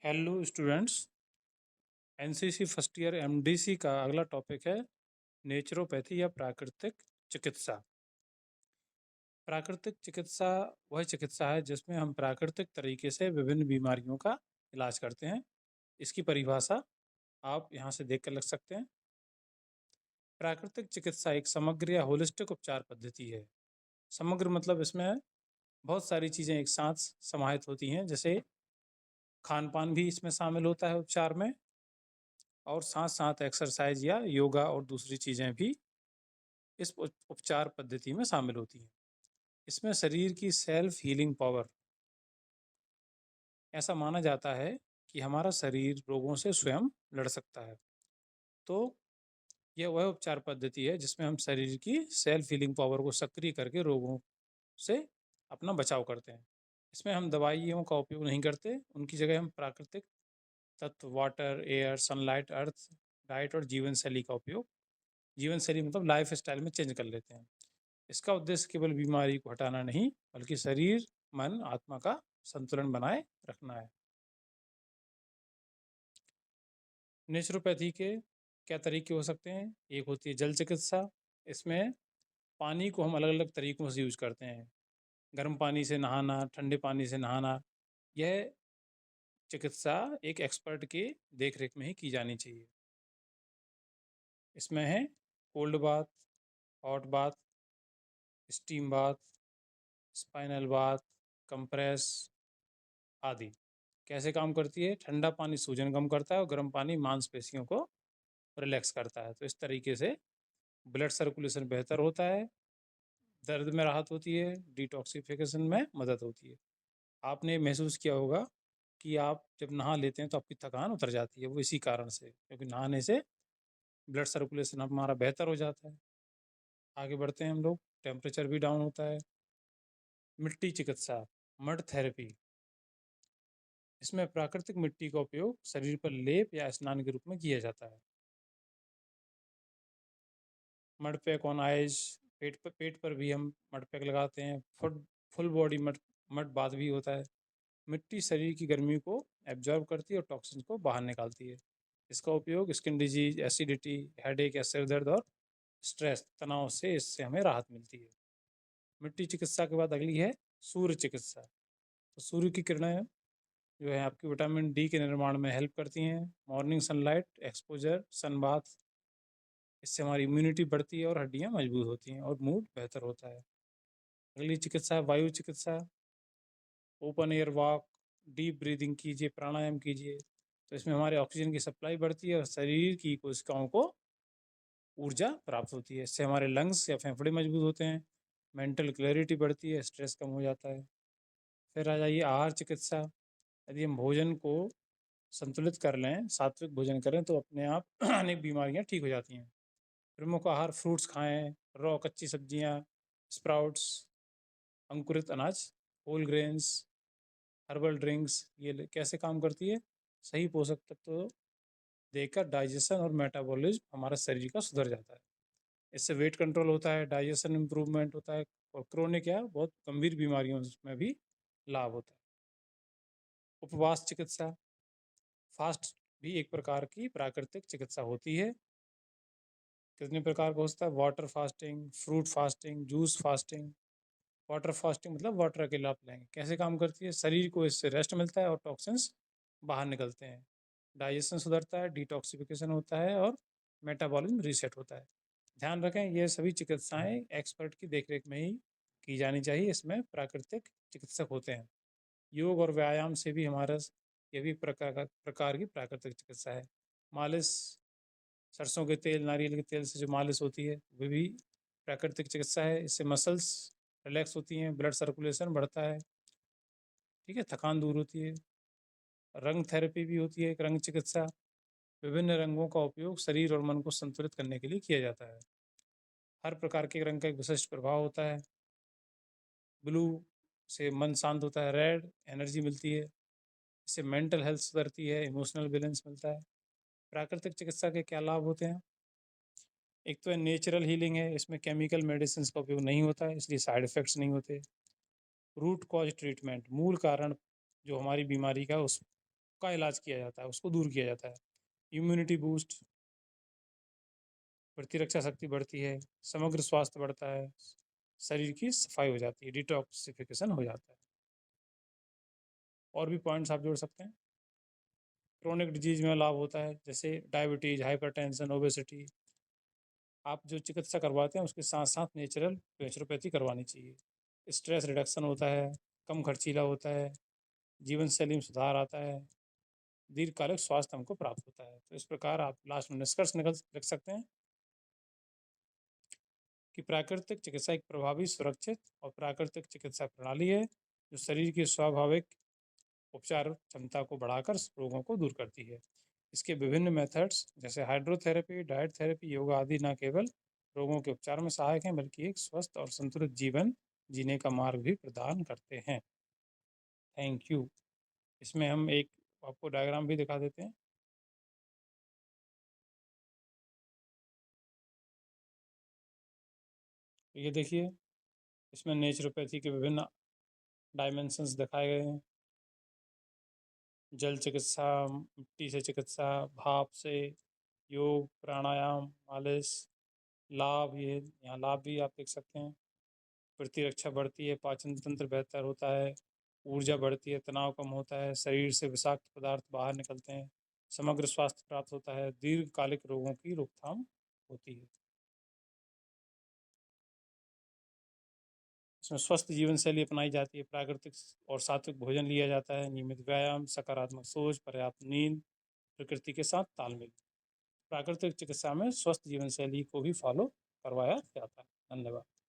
Hello students. NCC first year MDC का अगला topic है नेचुरोपैथी या प्राकृतिक चिकित्सा। प्राकृतिक चिकित्सा वह चिकित्सा है जिसमें हम प्राकृतिक तरीके से विभिन्न बीमारियों का इलाज करते हैं। इसकी परिभाषा आप यहाँ से देख कर लिख सकते हैं। प्राकृतिक चिकित्सा एक समग्र या होलिस्टिक उपचार पद्धति है। समग्र मतलब इसमें बहुत सारी चीज़ें एक साथ समाहित होती हैं, जैसे खान पान भी इसमें शामिल होता है उपचार में, और साथ साथ एक्सरसाइज या योगा और दूसरी चीज़ें भी इस उपचार पद्धति में शामिल होती हैं। इसमें शरीर की सेल्फ हीलिंग पावर, ऐसा माना जाता है कि हमारा शरीर रोगों से स्वयं लड़ सकता है। तो यह वह उपचार पद्धति है जिसमें हम शरीर की सेल्फ हीलिंग पावर को सक्रिय करके रोगों से अपना बचाव करते हैं। इसमें हम दवाइयों का उपयोग नहीं करते, उनकी जगह हम प्राकृतिक तत्व वाटर, एयर, सनलाइट, अर्थ, डाइट और जीवन शैली का उपयोग, जीवन शैली मतलब लाइफ स्टाइल में चेंज कर लेते हैं। इसका उद्देश्य केवल बीमारी को हटाना नहीं, बल्कि शरीर, मन, आत्मा का संतुलन बनाए रखना है। नेचुरोपैथी के क्या तरीके हो सकते हैं? एक होती है जल चिकित्सा। इसमें पानी को हम अलग अलग तरीकों से यूज करते हैं। गर्म पानी से नहाना, ठंडे पानी से नहाना। यह चिकित्सा एक एक्सपर्ट के देख रेख में ही की जानी चाहिए। इसमें है cold bath, hot bath, steam bath, spinal bath, compress आदि। कैसे काम करती है? ठंडा पानी सूजन कम करता है और गर्म पानी मांसपेशियों को रिलैक्स करता है। तो इस तरीके से ब्लड सर्कुलेशन बेहतर होता है, दर्द में राहत होती है, डिटॉक्सिफिकेशन में मदद होती है। आपने महसूस किया होगा कि आप जब नहा लेते हैं तो आपकी थकान उतर जाती है, वो इसी कारण से, क्योंकि नहाने से ब्लड सर्कुलेशन हमारा बेहतर हो जाता है। आगे बढ़ते हैं हम लोग। टेम्परेचर भी डाउन होता है। मिट्टी चिकित्सा, मड थेरेपी। इसमें प्राकृतिक मिट्टी का उपयोग शरीर पर लेप या स्नान के रूप में किया जाता है। मड पैक ऑन आइज, पेट पर भी हम मड पैक लगाते हैं। Full body mud mud bath भी होता है। मिट्टी शरीर की गर्मी को एब्जॉर्ब करती है और टॉक्सिन को बाहर निकालती है। इसका उपयोग स्किन डिजीज, एसिडिटी, हेडेक या सिर दर्द और स्ट्रेस, तनाव से इससे हमें राहत मिलती है। मिट्टी चिकित्सा के बाद अगली है सूर्य चिकित्सा। तो सूर्य की किरणें जो है आपकी विटामिन डी के निर्माण में हेल्प करती हैं। Morning sunlight exposure, sun bath, इससे हमारी इम्यूनिटी बढ़ती है और हड्डियां मजबूत होती हैं और मूड बेहतर होता है। अगली चिकित्सा है वायु चिकित्सा। Open air walk, deep breathing कीजिए, प्राणायाम कीजिए। तो इसमें हमारे ऑक्सीजन की सप्लाई बढ़ती है और शरीर की कोशिकाओं को ऊर्जा प्राप्त होती है। इससे हमारे लंग्स या फेफड़े मजबूत होते हैं, मेंटल क्लैरिटी बढ़ती है, स्ट्रेस कम हो जाता है। फिर आ जाइए आहार चिकित्सा। यदि हम भोजन को संतुलित कर लें, सात्विक भोजन करें, तो अपने आप अनेक बीमारियां ठीक हो जाती हैं। प्रमुख आहार फ्रूट्स खाएं, रॉ कच्ची सब्जियां, स्प्राउट्स, अंकुरित अनाज, होल ग्रेन्स, हर्बल ड्रिंक्स। ये कैसे काम करती है? सही पोषक तत्व देकर डाइजेशन और मेटाबॉलिज्म हमारा शरीर का सुधर जाता है। इससे वेट कंट्रोल होता है, डाइजेशन इम्प्रूवमेंट होता है, और क्रोनिक या बहुत गंभीर बीमारियों में भी लाभ होता है। उपवास चिकित्सा, फास्ट भी एक प्रकार की प्राकृतिक चिकित्सा होती है। कितने प्रकार का होता है? Water fasting, fruit fasting, juice fasting. Water fasting मतलब वाटर अकेला आप लेंगे। कैसे काम करती है? शरीर को इससे रेस्ट मिलता है और टॉक्सिन्स बाहर निकलते हैं। डाइजेशन सुधरता है, डिटॉक्सिफिकेशन होता है और मेटाबॉलिज्म रीसेट होता है। ध्यान रखें, ये सभी चिकित्साएं एक्सपर्ट की देखरेख में ही की जानी चाहिए। इसमें प्राकृतिक चिकित्सक होते हैं। योग और व्यायाम से भी हमारा ये भी प्रकार की प्राकृतिक चिकित्सा है। मालिश, सरसों के तेल, नारियल के तेल से जो मालिश होती है, वो भी प्राकृतिक चिकित्सा है। इससे मसल्स रिलैक्स होती हैं, ब्लड सर्कुलेशन बढ़ता है, ठीक है, थकान दूर होती है। रंग थेरेपी भी होती है, एक रंग चिकित्सा। विभिन्न रंगों का उपयोग शरीर और मन को संतुलित करने के लिए किया जाता है। हर प्रकार के रंग का एक विशिष्ट प्रभाव होता है। ब्लू से मन शांत होता है, रेड एनर्जी मिलती है, इससे मेंटल हेल्थ सुधरती है, इमोशनल बैलेंस मिलता है। प्राकृतिक चिकित्सा के क्या लाभ होते हैं? एक तो है नेचुरल हीलिंग है, इसमें केमिकल मेडिसिन का उपयोग नहीं होता है, इसलिए साइड इफेक्ट्स नहीं होते। रूट कॉज ट्रीटमेंट, मूल कारण जो हमारी बीमारी का का इलाज किया जाता है, उसको दूर किया जाता है। इम्यूनिटी बूस्ट, प्रतिरक्षा शक्ति बढ़ती है, समग्र स्वास्थ्य बढ़ता है, शरीर की सफाई हो जाती है, डिटॉक्सिफिकेशन हो जाता है। और भी पॉइंट्स आप जोड़ सकते हैं। क्रोनिक डिजीज में लाभ होता है, जैसे डायबिटीज, हाइपरटेंशन, ओबेसिटी। आप जो चिकित्सा करवाते हैं उसके साथ साथ नेचुरोपैथी करवानी चाहिए। स्ट्रेस रिडक्शन होता है, कम खर्चीला होता है, जीवन शैली में सुधार आता है, दीर्घकालिक स्वास्थ्य हमको प्राप्त होता है। तो इस प्रकार आप लास्ट में निष्कर्ष निकल रख सकते हैं कि प्राकृतिक चिकित्सा एक प्रभावी, सुरक्षित और प्राकृतिक चिकित्सा प्रणाली है जो शरीर की स्वाभाविक उपचार क्षमता को बढ़ाकर रोगों को दूर करती है। इसके विभिन्न मेथड्स जैसे हाइड्रोथेरेपी, डाइट थेरेपी, योगा आदि न केवल रोगों के उपचार में सहायक हैं बल्कि एक स्वस्थ और संतुलित जीवन जीने का मार्ग भी प्रदान करते हैं। Thank you. इसमें हम एक आपको डायग्राम भी दिखा देते हैं। ये देखिए, इसमें नेचुरोपैथी के विभिन्न डायमेंशंस दिखाए गए हैं। जल चिकित्सा, मिट्टी से चिकित्सा, भाप से, योग, प्राणायाम, मालिश। लाभ, ये यहाँ लाभ भी आप देख सकते हैं। प्रतिरक्षा बढ़ती है, पाचन तंत्र बेहतर होता है, ऊर्जा बढ़ती है, तनाव कम होता है, शरीर से विषाक्त पदार्थ बाहर निकलते हैं, समग्र स्वास्थ्य प्राप्त होता है, दीर्घकालिक रोगों की रोकथाम होती है। इसमें स्वस्थ जीवन शैली अपनाई जाती है, प्राकृतिक और सात्विक भोजन लिया जाता है, नियमित व्यायाम, सकारात्मक सोच, पर्याप्त नींद, प्रकृति के साथ तालमेल। प्राकृतिक चिकित्सा में स्वस्थ जीवन शैली को भी फॉलो करवाया जाता है। धन्यवाद।